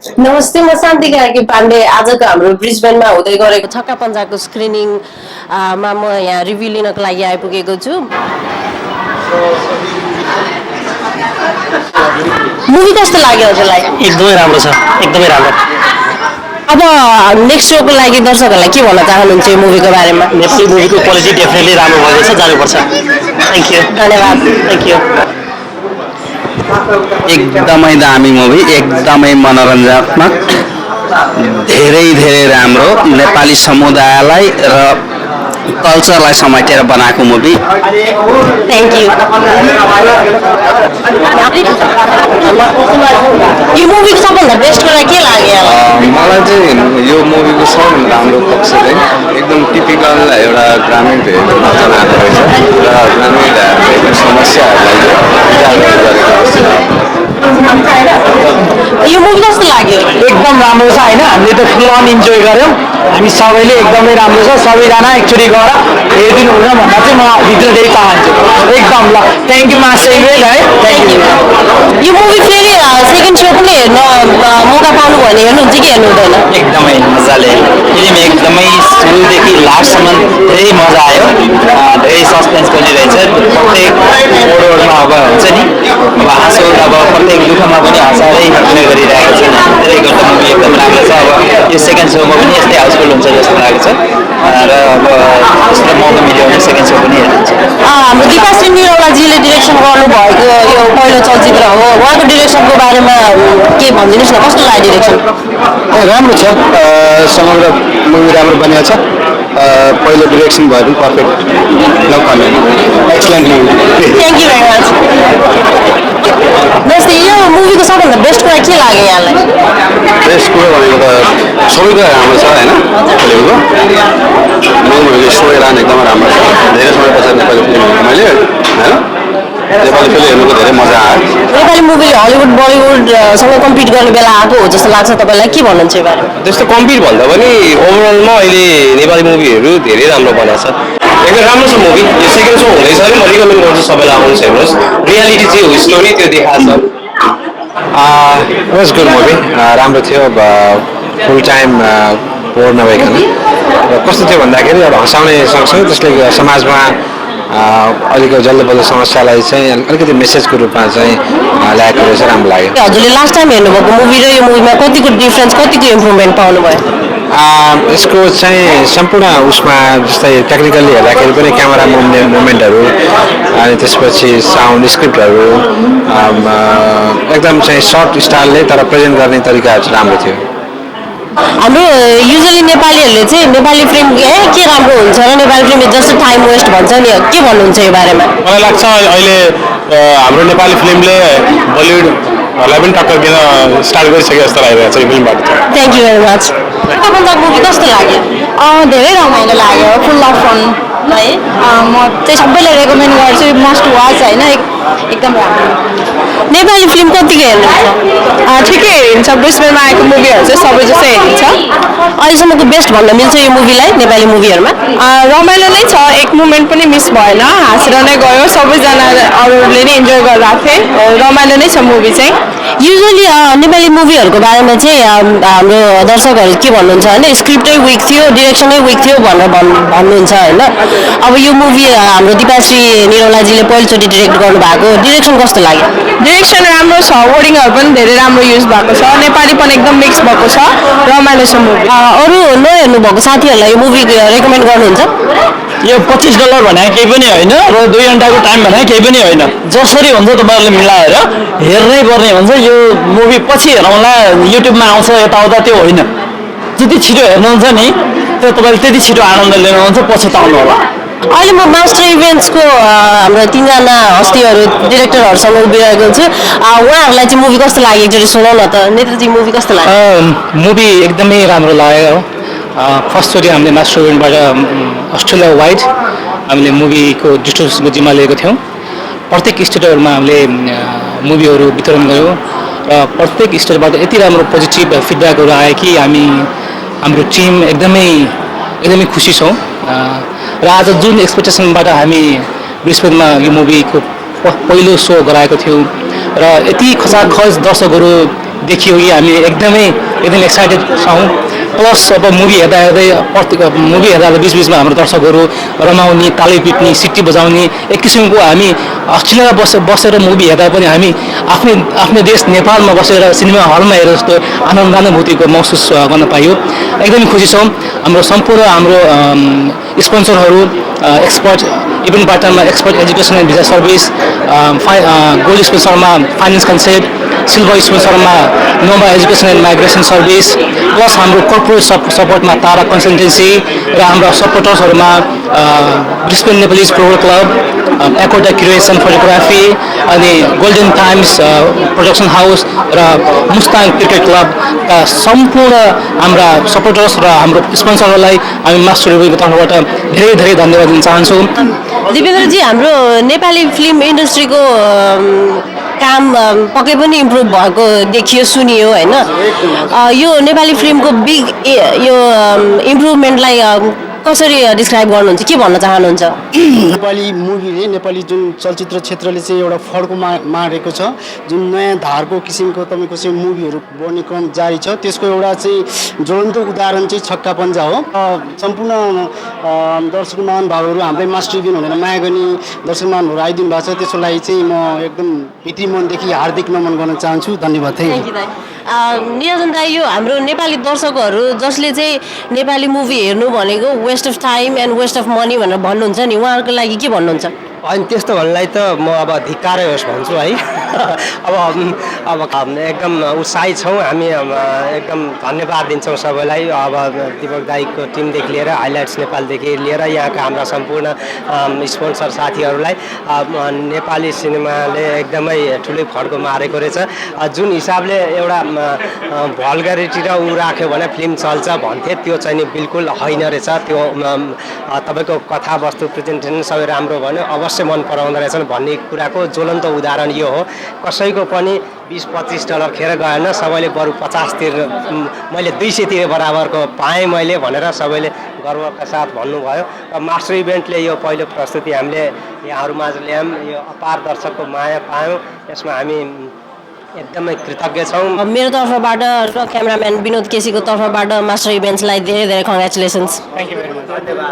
नमस्ते, म शान्ति कार्की पाण्डे। आजको हाम्रो ब्रिजबेनमा हुँदै गरेको छक्का पञ्जाको स्क्रिनिङ मा म यहाँ रिभ्यू लिनको लागि आइपुगेको छु। मुभी कस्तो लाग्यो हजुरलाई? एकदमै राम्रो छ, एकदमै राम्रो। अब नेक्स्ट सोको लागि दर्शकहरूलाई के भन्न चाहनुहुन्छ यो मुभीको बारेमा? नेपाली मुभीको क्वालिटी डेफिनेटली राम्रो भएको छ, जानुपर्छ। थ्याङ्क यू, धन्यवाद। Thank you. एकदमै दामी मुभी, एकदमै मनोरञ्जनात्मक, धेरै धेरै राम्रो, नेपाली समुदायलाई र कल्चरलाई समेटेर बनाएको मुभी। Thank you. यो मुभीको सबभन्दा बेस्ट कुरा के लाग्यो? मलाई चाहिँ यो मुभीको सबभन्दा राम्रो पक्ष चाहिँ एकदम टिपिकल एउटा ग्रामीण भेगमा जनाएको रहेछ र ग्रामीण भेगको समस्याहरूलाई उजागर गरेको जस्तो लाग्यो। यो मुभी कस्तो लाग्यो? एकदम राम्रो छ होइन, हामीले त फुल अन इन्जोय गऱ्यौँ। हामी सबैले एकदमै राम्रो छ, सबैजना एक्चुअली गएर हेरिदिनु हुन भन्दा चाहिँ म भित्रदेखि चाहन्छु। एकदम ल, थ्याङ्क यू मासेल है, थ्याङ्क यू। यो मुभी फेरि सेकेन्ड सो पनि हेर्न मौका पाउनु भयो भने हेर्नुहुन्छ कि हेर्नु हुँदैन? एकदमै मजाले फिल्म एकदमै सुरुदेखि लास्टसम्म धेरै मजा आयो, धेरै सस्पेन्स पनि रहेछ। प्रत्येक मोडमा अब हुन्छ नि, अब हाँसो अब प्रत्येक दुःखमा पनि हँसाएरै अभिनय गरिरहेको छ। त्यसले गर्दा मुभी एकदम राम्रो छ। अब यो सेकेन्ड सोमा पनि यस्तै हाउसफुल हुन्छ जस्तो लागेको छ र अब यस्तो मौका मिल्यो भने सेकेन्ड सो पनि हेर्नुहुन्छ। हाम्रो दिपाश्री निरौलाजीले डिरेक्सन गर्नुभएको यो पहिलो चलचित्र हो। उहाँको डिरेक्सनको बारेमा के भनिदिनुहोस् न, कस्तो लाग्यो डिरेक्सन? राम्रो छ, समग्र मुभी राम्रो बनिएको छ। पहिलो डिरेक्सन भयो पनि perfect, no comment, excellent movie. Thank you very much. जस्तै यो मुभीको सबभन्दा बेस्ट कुरा के लाग्यो यहाँलाई? बेस्ट कुरो भनेको त सबै कुरा राम्रो छ होइन फिल्मको। मैले स्टोरी लाइन एकदमै राम्रो छ। धेरै समय पछाडि नेपाली फिल्म हेरेको मैले होइन, नेपाली फिल्म हेर्नुको धेरै मजा आयो। नेपाली मुभीले हलिउड बलिउडसँग कम्पिट गर्ने बेला आएको हो जस्तो लाग्छ तपाईँलाई, के भन्नुहुन्छ यो बारेमा? त्यस्तो कम्पिट भन्दा पनि ओभरअलमा अहिले नेपाली मुभीहरू धेरै राम्रो बनाएको छ। एकदम राम्रो छ मुभी। यो सेकेन्ड सो हुँदैछ भने म रिकमेन्ड गर्छु सबैलाई आउनुहोस् हेर्नुहोस्। रियालिटी चाहिँ हो, स्टोरी त्यो देखाएको छ। वाज गुड मुभी, राम्रो थियो। अब फुल टाइम बोर नभइकन र कस्तो थियो भन्दाखेरि अब हँसाउने सँगसँगै त्यसले समाजमा अलिक जल्दो बल्दो समस्यालाई चाहिँ अलिकति मेसेजको रूपमा चाहिँ ल्याएको रहेछ, राम्रो लाग्यो। हजुरले लास्ट टाइम हेर्नुभएको मुभी र यो मुभीमा कतिको डिफ्रेन्स, कतिको इम्प्रुभमेन्ट पाउनुभयो? यसको चाहिँ सम्पूर्ण उसमा जस्तै टेक्निकल्ली हेर्दाखेरि पनि क्यामेरा मुभमेन्टहरू अनि त्यसपछि साउन्ड स्क्रिप्टहरू एकदम चाहिँ सर्ट स्टाइलले तर प्रेजेन्ट गर्ने तरिकाहरू चाहिँ राम्रो थियो। हाम्रो युजली नेपालीहरूले चाहिँ नेपाली फिल्म के राम्रो हुन्छ र नेपाली फिल्म जस्तो टाइम वेस्ट भन्छ नि, के भन्नुहुन्छ यो बारेमा? मलाई लाग्छ अहिले हाम्रो नेपाली फिल्मले बलिउडहरूलाई पनि टक्कर दिन स्टार्ट गरिसके जस्तो लागिरहेको छ यो फिल्मबाट। Thank you very much. Punjab movie कस्तो लाग्यो? धेरै रमाइलो लाग्यो, फुल अफ फन है। म चाहिँ सबैलाई रेकमेन्ड गर्छु, मस्ट वाच होइन, एकदम राम्रो। नेपाली फिल्म कतिको हेर्नुहुन्छ? ठिकै हेरिन्छ, ब्रिस्बेनमा आएको मुभीहरू चाहिँ सबै जस्तै हेरिन्छ। अहिलेसम्मको बेस्ट भन्न मिल्छ यो मुभीलाई नेपाली मुभीहरूमा? रमाइलो नै छ, एक मुमेन्ट पनि मिस भएन, हाँसेर नै गयो, सबैजना अरूले नै इन्जोय गरिरहेको थिएँ। रमाइलो नै छ मुभी चाहिँ। युजली नेपाली मुभीहरूको बारेमा चाहिँ हाम्रो दर्शकहरू के भन्नुहुन्छ भने स्क्रिप्टै विक थियो, डिरेक्सनै विक थियो भनेर भन्नुहुन्छ होइन। अब यो मुभी हाम्रो दिपाश्री निरौलाजीले पहिलोचोटि डिरेक्ट गर्नुभएको, डिरेक्सन कस्तो लाग्यो? डिरेक्सन राम्रो छ, वर्डिङहरू पनि धेरै राम्रो युज भएको छ, नेपाली पनि एकदम मिक्स भएको छ, रमाइलो छ मुभी। अरू नहेर्नु भएको साथीहरूलाई यो मुभी रेकमेन्ड गर्नुहुन्छ? यो $25 भने केही पनि होइन र 2 घन्टाको टाइम भने केही पनि होइन। जसरी हुन्छ तपाईँहरूले मिलाएर हेर्नै पर्ने हुन्छ। यो मुभी पछि हेरौँला, युट्युबमा आउँछ यताउता, त्यो होइन। जति छिटो हेर्नुहुन्छ नि त्यो तपाईँले त्यति छिटो आनन्द लिनुहुन्छ, पछुताउनु होला। अहिले म मास्टर इभेन्ट्सको हाम्रो 3जना हस्तीहरू डिरेक्टरहरूसँग उभिरहेको छु। उहाँहरूलाई चाहिँ मुभी कस्तो लाग्यो एकचोटि सुनाउ न त। नेत्रजी मुभी कस्तो लाग्यो? मुभी एकदमै राम्रो लाग्यो। फर्स्टचोटि हामीले मास्टर इभेन्टबाट अस्ट्रेलिया वाइड हामीले मुभीको डिस्ट्रिब्युसनको जिम्मा लिएको थियौँ। प्रत्येक स्टेटहरूमा हामीले मुभीहरू वितरण गऱ्यौँ र प्रत्येक स्टेटबाट यति राम्रो पोजिटिभ फिडब्याकहरू आयो कि हाम्रो टिम एकदमै खुसी छौँ। र आज जुन एक्सपेक्टेसनबाट हामी ब्रिस्बेनमा यो मुभीको पहिलो सो गराएको थियौँ र यति खचाखच दर्शकहरू देखियो कि हामी एकदमै एक्साइटेड छौँ प्लस अब मुभी हेर्दा हेर्दै मुभी हेर्दा बिचबिचमा हाम्रो दर्शकहरू रमाउने ताली पिट्ने सिटी बजाउने एक किसिमको हामी अस्ट्रेलियामा बसेर मुभी हेर्दा पनि हामी आफ्नो देश नेपालमा बसेर सिनेमा हलमा हेरेर जस्तो आनन्दानुभूतिको महसुस गर्न पाइयो एकदमै खुसी छौँ हाम्रो सम्पूर्ण हाम्रो स्पोन्सरहरू एक्सपर्ट इभेन्ट पार्टनरमा expert education and visa service gold स्पोन्सरमा फाइनेन्स कन्सेप्ट सिल्भर स्पोन्सरमा nova education and migration service plus हाम्रो कर्पोरेट सपोर्टमा तारा कन्सल्टेन्सी र हाम्रो सपोर्टर्सहरूमा ब्रिस्बेन नेपालिज प्रो क्लब एकोटा क्रिएसन फोटोग्राफी अनि गोल्डन टाइम्स प्रोडक्सन हाउस र मुस्ताङ क्रिकेट क्लबका सम्पूर्ण हाम्रा सपोर्टर्स र हाम्रो स्पोन्सरहरूलाई हामी मास्टर रिभ्यूको तर्फबाट धेरै धेरै धन्यवाद दिन चाहन्छौँ दिपेन्द्रजी हाम्रो नेपाली फिल्म इन्डस्ट्रीको काम पक्कै पनि इम्प्रुभ भएको देखियो सुनियो होइन यो नेपाली फिल्मको बिग यो इम्प्रुभमेन्टलाई कसरी डिस्क्राइब गर्नुहुन्छ के भन्न चाहनुहुन्छ नेपाली मुभीले नेपाली जुन चलचित्र क्षेत्रले चाहिँ एउटा फड्को मारेको छ जुन नयाँ धारको किसिमको तपाईँको चाहिँ मुभीहरू बन्ने क्रम जारी छ त्यसको एउटा चाहिँ ज्वलन्त उदाहरण चाहिँ छक्का पन्जा हो सम्पूर्ण दर्शक महानुभावहरू हाम्रै मास्टर इभेन्ट भनेर माया गर्ने दर्शक महानुभावहरू आइदिनु भएको छ त्यसको लागि चाहिँ म एकदम भित्री मनदेखि हार्दिक नमन गर्न चाहन्छु धन्यवाद थ्याङ्क यू निरञ्जन दाइ यो हाम्रो नेपाली दर्शकहरू जसले चाहिँ नेपाली मुभी हेर्नु भनेको waste of time and waste of money भनेर भन्नुहुन्छ नि उहाँहरूको लागि के भन्नुहुन्छ अनि त्यस्तो भन्नलाई त म अब धिक्कारै होस् भन्छु है अब एकदम उत्साहित छौँ हामी एकदम धन्यवाद दिन्छौँ सबैलाई अब दिपक दाईको टिमदेखि लिएर हाइलाइट्स नेपालदेखि लिएर यहाँका हाम्रा सम्पूर्ण स्पोन्सर साथीहरूलाई नेपाली सिनेमाले एकदमै ठुलै फड्को मारेको रहेछ जुन हिसाबले एउटा भल्गरिटी र ऊ राख्यो भने फिल्म चल्छ भन्थे त्यो चाहिँ नि बिल्कुल होइन रहेछ त्यो तपाईँको कथावस्तु प्रेजेन्टेसन सबै राम्रो भन्यो अवश्य मन पराउँदो रहेछन् भन्ने कुराको ज्वलन्त उदाहरण यो हो कसैको पनि 20-25 डलर खेर गएन सबैले बरु 50 तिर मैले 200 तिर बराबरको पाएँ मैले भनेर सबैले गर्वका साथ भन्नुभयो र मास्टर इभेन्टले यो पहिलो प्रस्तुति हामीले यहाँहरूमाझ ल्यायौँ यो अपार दर्शकको माया पायौँ यसमा हामी एकदमै कृतज्ञ छौँ मेरो तर्फबाट र क्यामेराम्यान विनोद केसीको तर्फबाट मास्टर इभेन्ट्सलाई धेरै धेरै congratulations thank you very much धन्यवाद